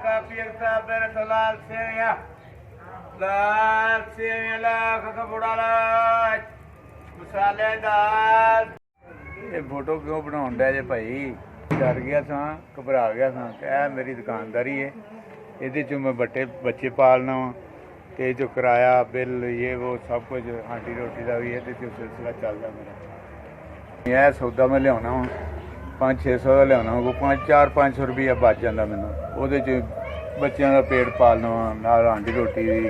काफी बेरत लाल सेवियां लाख कपूड़ा लाच मसाले दाल। ये फोटो क्यों बनाउण डे जे भाई? डर गया था, घबरा गया था। यह मेरी दुकानदारी है, ये मैं बच्चे पालना वा, तो जो किराया बिल ये वो सब कुछ हांडी रोटी का भी ये सिलसिला चलता मेरा। यह सौदा मैं लिया वा 500-600 का लिया वा, 400-500 रुपया बच जाता मैनू। वो बच्चों का पेट पालना वा, नाल हांडी रोटी भी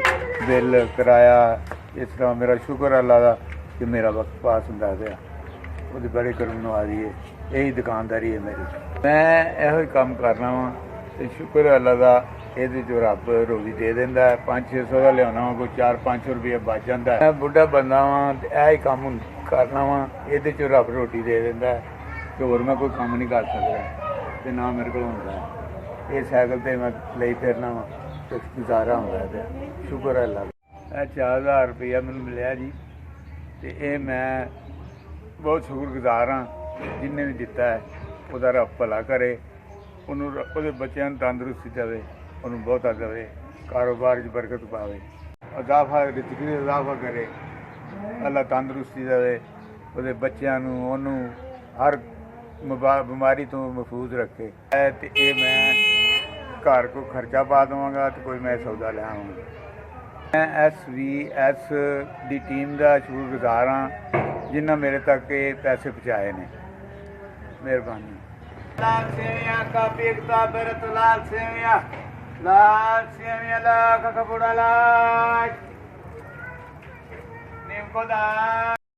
बिल किराया। इस तरह मेरा शुक्र अल्लाह का कि मेरा वक्त पास होंदा पिया। वो बड़ी करम नवाजी है, यही दुकानदारी है मेरी। मैं यो काम करना वा तो शुक्र अल्लाह का, ये रब रोजी दे देंदा है। 500-600 का लिया वा, कोई 400-500 रुपया बच जाता है। मैं बुढ़ा बंदा वा, यही काम करना वा, ये रब रोटी दे देंदा है कि होर मैं कोई काम नहीं कर सकता, तो ना मेरे को होंदा है। ये साइकिल तो मैं ले फिरना वा तो गुजारा होंदा है। शुक्र है अल्लाह का। 4000 रुपया मैनू मिलिया जी, तो ये मैं बहुत शुक्रगुजार हाँ जिन्हें भी दिता है। उसका रब भला करे, उन्होंने बच्चों तंदुरुस्ती देवे, उन्होंने बहुता देवे, कारोबार बरकत पावे, इजाफा रिजक में इजाफा करे, अल्लाह तंदुरुस्ती देवे, वो बच्चों उन्होंने हर बीमारी तो महफूज रखे। तो ये मैं घर को खर्चा पा देवांगा, तो कोई मैं सौदा ले आवांगा। मैं SVS की टीम का शुक्रगुजार हाँ जिन्हें मेरे तक ये पैसे पहुँचाए ने। मेहरबानी। लाल सेवियां काफी बेरत लाल सेवियां लाख कपूड़ा लाच नीम को दाल।